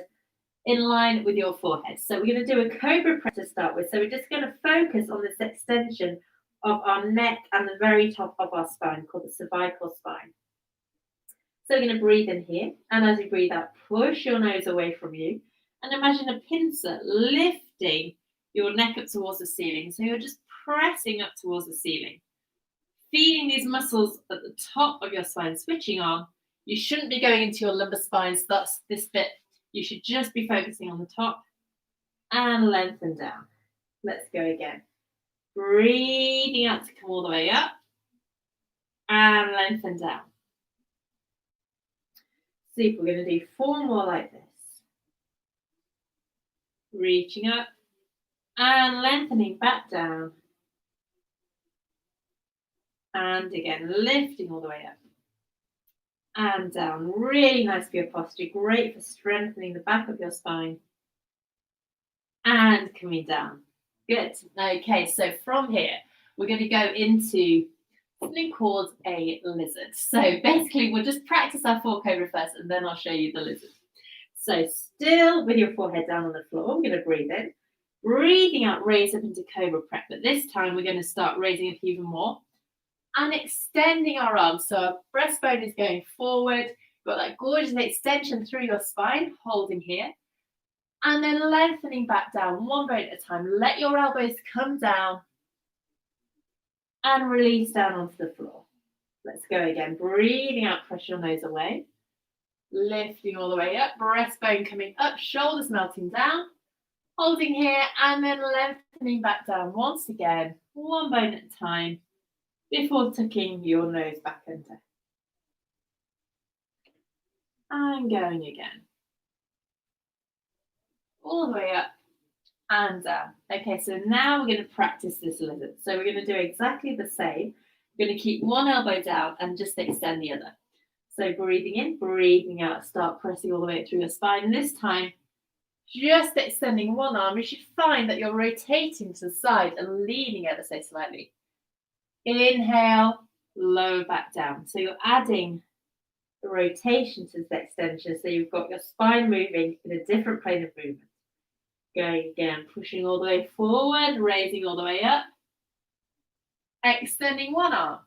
A: in line with your forehead. So we're going to do a cobra press to start with. So we're just going to focus on this extension of our neck and the very top of our spine called the cervical spine. So we're going to breathe in here, and as you breathe out, push your nose away from you and imagine a pincer lifting your neck up towards the ceiling. So you're just pressing up towards the ceiling, feeling these muscles at the top of your spine switching on. You shouldn't be going into your lumbar spine, so that's this bit. You should just be focusing on the top and lengthen down. Let's go again. Breathing out to come all the way up and lengthen down. Super, we're going to do 4 more like this. Reaching up and lengthening back down. And again, lifting all the way up and down. Really nice for your posture. Great for strengthening the back of your spine. And coming down. Good. Okay, so from here, we're going to go into something called a lizard. So basically, we'll just practice our 4 cobra first, and then I'll show you the lizard. So still with your forehead down on the floor, we're going to breathe in. Breathing out, raise up into cobra prep. But this time, we're going to start raising up even more and extending our arms. So our breastbone is going forward. You've got that gorgeous extension through your spine, holding here. And then lengthening back down, 1 bone at a time. Let your elbows come down and release down onto the floor. Let's go again. Breathing out, press your nose away. Lifting all the way up, breastbone coming up, shoulders melting down. Holding here and then lengthening back down once again, 1 bone at a time, before tucking your nose back under. And going again. All the way up and down. Okay, so now we're going to practice this lizard. So we're going to do exactly the same. We're going to keep 1 elbow down and just extend the other. So breathing in, breathing out, start pressing all the way through your spine. And this time, just extending 1 arm. You should find that you're rotating to the side and leaning ever so slightly. Inhale, lower back down. So you're adding the rotation to this extension. So you've got your spine moving in a different plane of movement. Going again, pushing all the way forward, raising all the way up. Extending 1 arm.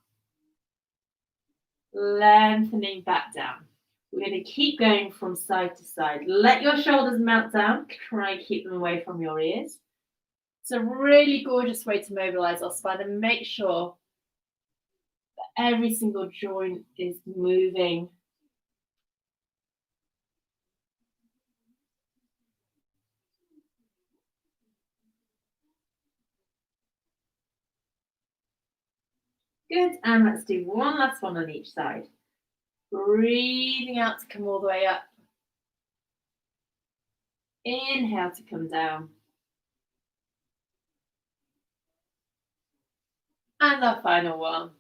A: Lengthening back down. We're going to keep going from side to side. Let your shoulders melt down. Try and keep them away from your ears. It's a really gorgeous way to mobilize our spine and make sure that every single joint is moving. Good, and let's do 1 last one on each side. Breathing out to come all the way up. Inhale to come down. And our final one.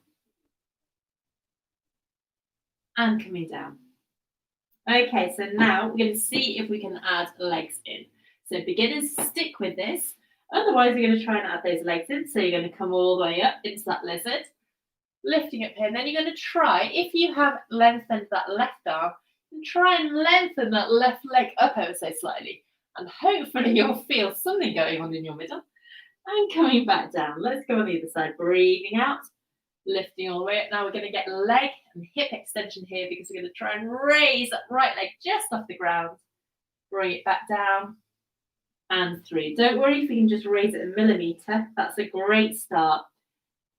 A: And coming down. Okay, so now we're going to see if we can add legs in. So beginners, stick with this. Otherwise, we're going to try and add those legs in. So you're going to come all the way up into that lizard, lifting up here. And then you're going to try, if you have lengthened that left arm, try and lengthen that left leg up ever so slightly. And hopefully you'll feel something going on in your middle. And coming back down. Let's go on the other side. Breathing out, lifting all the way up. Now we're going to get leg and hip extension here because we're going to try and raise that right leg just off the ground. Bring it back down and through. Don't worry if we can just raise it a millimetre. That's a great start.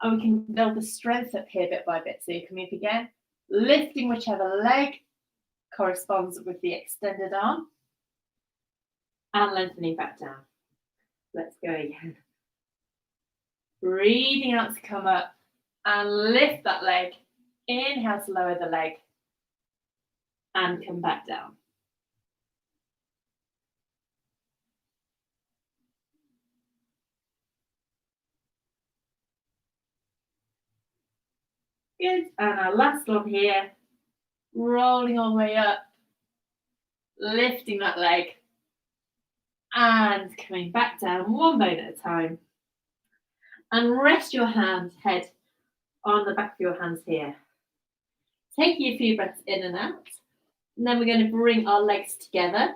A: And we can build the strength up here bit by bit. So you come up again, lifting whichever leg corresponds with the extended arm and lengthening back down. Let's go again. Breathing out to come up and lift that leg. Inhale to lower the leg and come back down. Good. And our last one here. Rolling all the way up. Lifting that leg. And coming back down one bone at a time. And rest your head on the back of your hands here. Taking a few breaths in and out. And then we're going to bring our legs together,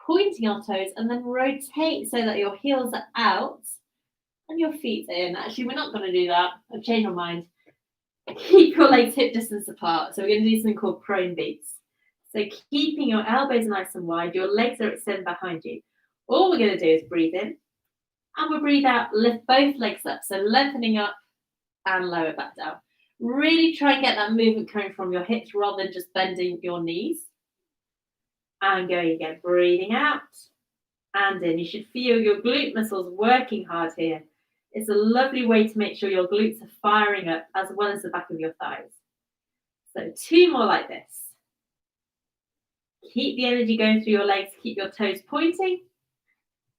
A: pointing our toes, and then rotate so that your heels are out and your feet are in. Actually, we're not going to do that. I've changed my mind. Keep your legs hip distance apart. So we're going to do something called prone beats. So keeping your elbows nice and wide, your legs are extended behind you. All we're going to do is breathe in. And we'll breathe out, lift both legs up. So lengthening up and lower back down. Really try and get that movement coming from your hips rather than just bending your knees. And going again, breathing out and in. You should feel your glute muscles working hard here. It's a lovely way to make sure your glutes are firing up as well as the back of your thighs. So 2 more like this. Keep the energy going through your legs. Keep your toes pointing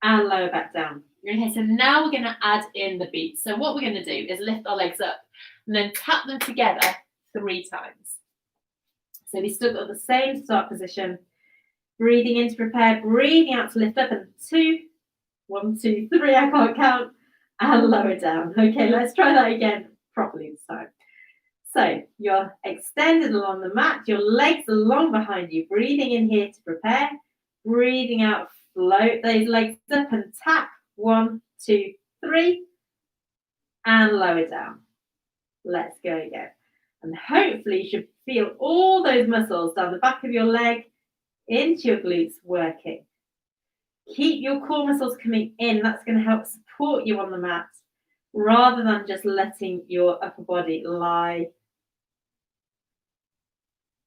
A: and lower back down. Okay, so now we're going to add in the beats. So what we're going to do is lift our legs up and then tap them together 3 times. So we still got the same start position. Breathing in to prepare, breathing out to lift up, and 2, 1, 2, 3, I can't count, and lower down. Okay, let's try that again properly this time. So you're extended along the mat, your legs are long behind you. Breathing in here to prepare, breathing out, float those legs up and tap. 1, 2, 3, and lower down. Let's go again. And hopefully you should feel all those muscles down the back of your leg into your glutes working. Keep your core muscles coming in. That's going to help support you on the mat rather than just letting your upper body lie.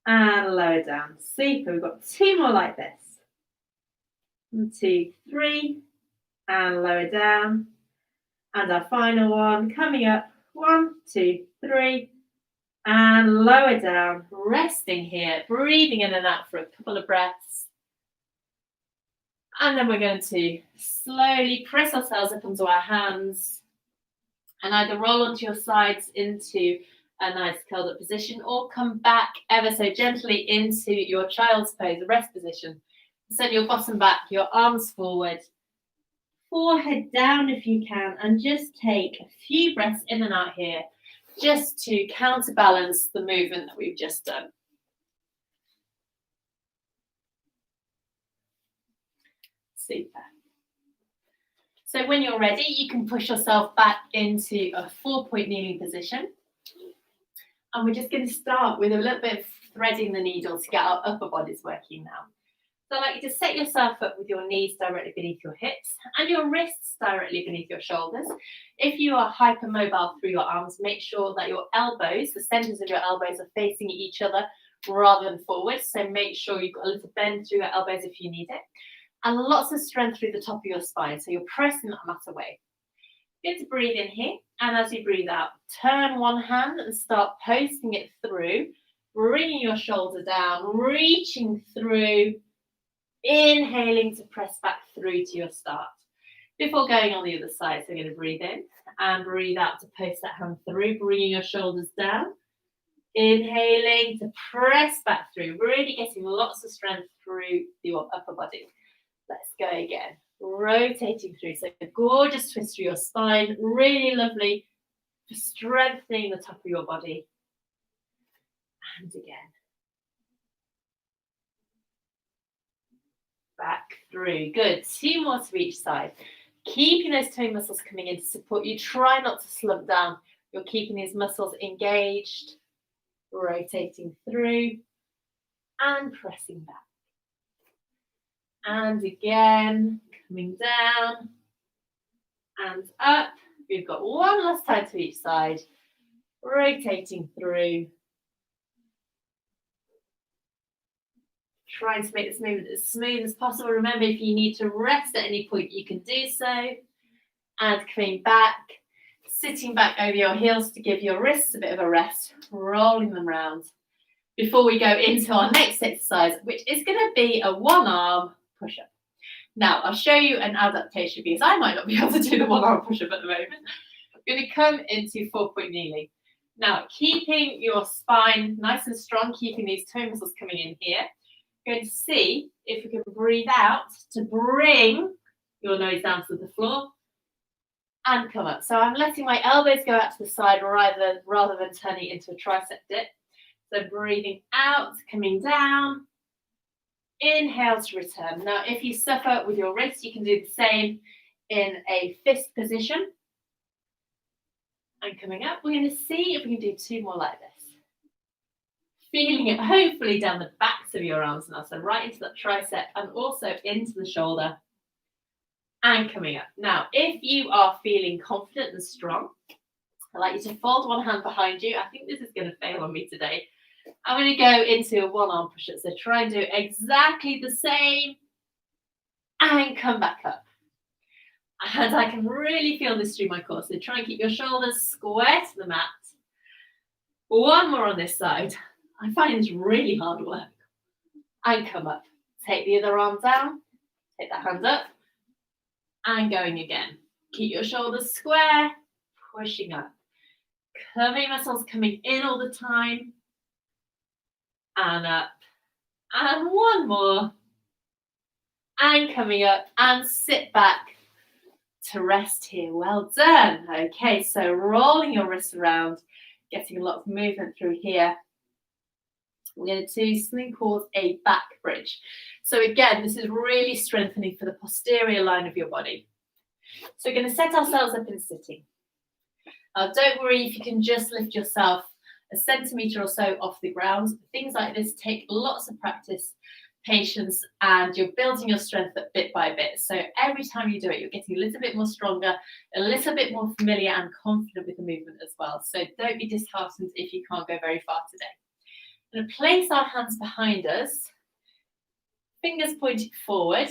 A: And lower down. Super. We've got 2 more like this. 1, 2, 3. And lower down. And our final one coming up. 1, 2, 3. And lower down. Resting here. Breathing in and out for a couple of breaths. And then we're going to slowly press ourselves up onto our hands. And either roll onto your sides into a nice curled up position or come back ever so gently into your child's pose, the rest position. Send your bottom back, your arms forward. Forehead down if you can, and just take a few breaths in and out here just to counterbalance the movement that we've just done. Super. So when you're ready, you can push yourself back into a 4-point kneeling position. And we're just going to start with a little bit of threading the needle to get our upper bodies working now. So I'd like you to set yourself up with your knees directly beneath your hips and your wrists directly beneath your shoulders. If you are hypermobile through your arms, make sure that your elbows, the centers of your elbows, are facing each other rather than forward. So make sure you've got a little bend through your elbows if you need it. And lots of strength through the top of your spine. So you're pressing that mat away. Good to breathe in here. And as you breathe out, turn one hand and start posting it through, bringing your shoulder down, reaching through, inhaling to press back through to your start. Before going on the other side, so we're going to breathe in and breathe out to post that hand through, bringing your shoulders down. Inhaling to press back through, really getting lots of strength through your upper body. Let's go again. Rotating through. So a gorgeous twist through your spine. Really lovely for strengthening the top of your body. And again. Back through. Good. 2 more to each side. Keeping those toe muscles coming in to support you. Try not to slump down. You're keeping these muscles engaged. Rotating through and pressing back. And again, coming down and up. We've got one last time to each side. Rotating through. Trying to make this movement as smooth as possible. Remember, if you need to rest at any point, you can do so. And coming back, sitting back over your heels to give your wrists a bit of a rest, rolling them round. Before we go into our next exercise, which is going to be a one-arm push-up. Now, I'll show you an adaptation because I might not be able to do the one-arm push-up at the moment. I'm going to come into 4-point kneeling. Now, keeping your spine nice and strong, keeping these toe muscles coming in here. You're going to see if we can breathe out to bring your nose down to the floor and come up. So I'm letting my elbows go out to the side rather than turning into a tricep dip. So breathing out, coming down. Inhale to return. Now, if you suffer with your wrists, you can do the same in a fist position. And coming up, we're going to see if we can do 2 more like this. Feeling it hopefully down the backs of your arms now, so right into that tricep and also into the shoulder. And coming up. Now, if you are feeling confident and strong, I'd like you to fold one hand behind you. I think this is going to fail on me today. I'm going to go into a one-arm push-up. So try and do exactly the same and come back up. And I can really feel this through my core. So try and keep your shoulders square to the mat. One more on this side. I find this really hard work. And come up. Take the other arm down. Take that hand up. And going again. Keep your shoulders square. Pushing up. Curving muscles coming in all the time. And up. And one more. And coming up. And sit back to rest here. Well done. Okay, so rolling your wrists around. Getting a lot of movement through here. We're going to do something called a back bridge. So again, this is really strengthening for the posterior line of your body. So we're going to set ourselves up in sitting. Don't worry if you can just lift yourself a centimetre or so off the ground. Things like this take lots of practice, patience, and you're building your strength up bit by bit. So every time you do it, you're getting a little bit more stronger, a little bit more familiar and confident with the movement as well. So don't be disheartened if you can't go very far today. We're going to place our hands behind us, fingers pointed forward,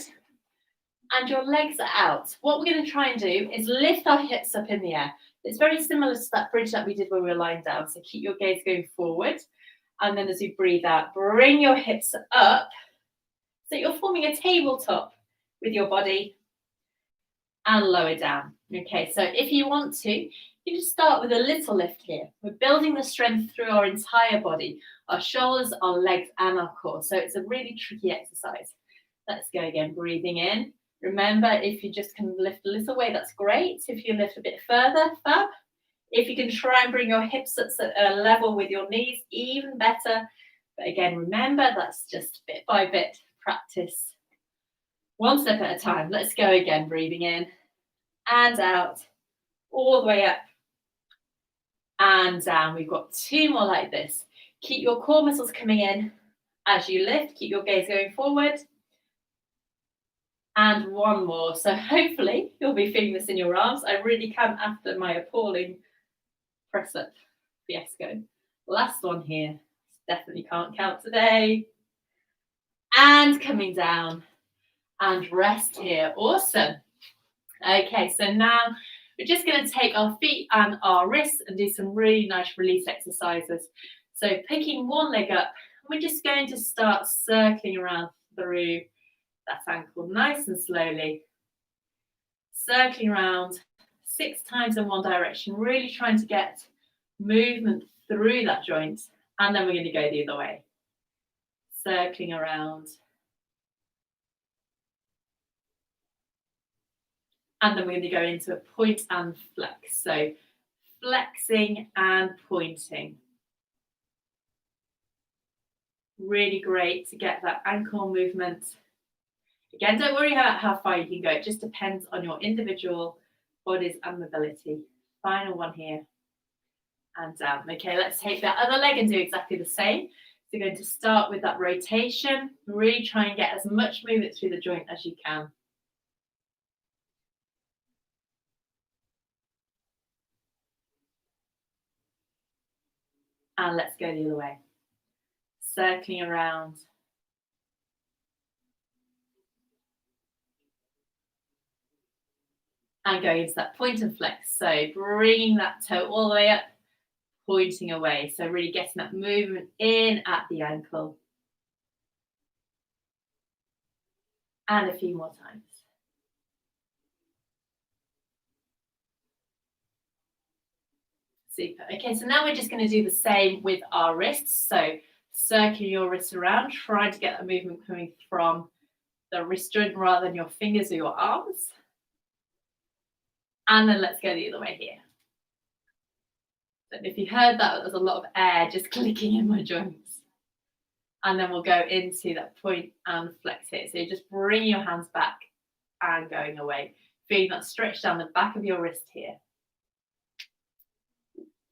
A: and your legs are out. What we're going to try and do is lift our hips up in the air. It's very similar to that bridge that we did when we were lying down. So keep your gaze going forward. And then as you breathe out, bring your hips up. So you're forming a tabletop with your body and lower down. Okay, so if you want to, you just start with a little lift here. We're building the strength through our entire body, our shoulders, our legs, and our core. So it's a really tricky exercise. Let's go again, breathing in. Remember, if you just can lift a little way, that's great. If you lift a bit further, fab. If you can try and bring your hips up to a level with your knees, even better. But again, remember, that's just bit by bit practice. One step at a time. Let's go again, breathing in and out, all the way up and down. We've got 2 more like this. Keep your core muscles coming in as you lift. Keep your gaze going forward. And 1 more. So hopefully you'll be feeling this in your arms. I really can after my appalling press up fiasco. Last one here. Definitely can't count today. And coming down and rest here. Awesome. Okay, so now we're just going to take our feet and our wrists and do some really nice release exercises. So picking one leg up, we're just going to start circling around through that ankle nice and slowly. circling around 6 times in one direction, really trying to get movement through that joint. And then we're going to go the other way. Circling around. And then we're going to go into a point and flex. So flexing and pointing. Really great to get that ankle movement. Again, don't worry about how far you can go. It just depends on your individual bodies and mobility. Final one here. And down. Okay, let's take that other leg and do exactly the same. So you're going to start with that rotation. Really try and get as much movement through the joint as you can. And let's go the other way. Circling around. And going into that point and flex. So bringing that toe all the way up, pointing away. So really getting that movement in at the ankle. And a few more times. Super. Okay, so now we're just going to do the same with our wrists. So circle your wrists around, trying to get that movement coming from the wrist joint rather than your fingers or your arms. And then let's go the other way here. So if you heard that, there's a lot of air just clicking in my joints. And then we'll go into that point and flex here. So you just bring your hands back and going away. Feeling that stretch down the back of your wrist here.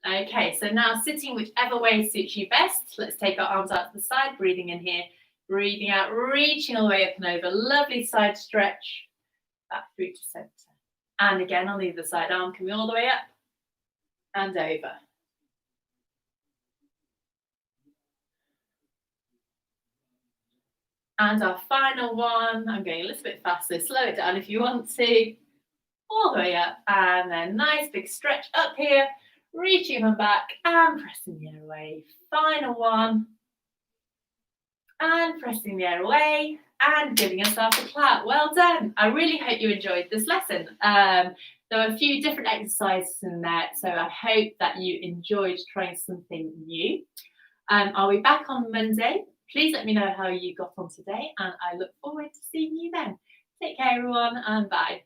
A: Okay, so now sitting whichever way suits you best. Let's take our arms out to the side, breathing in here, breathing out, reaching all the way up and over. Lovely side stretch, back through to center. And again, on the other side, arm coming all the way up and over. And our final one, I'm going a little bit faster, slow it down if you want to. All the way up, and then nice big stretch up here. Reaching them back and pressing the air away. Final one. And pressing the air away and giving yourself a clap. Well done. I really hope you enjoyed this lesson. There were a few different exercises in there, so I hope that you enjoyed trying something new. I'll be back on Monday. Please let me know how you got on today, and I look forward to seeing you then. Take care, everyone, and bye.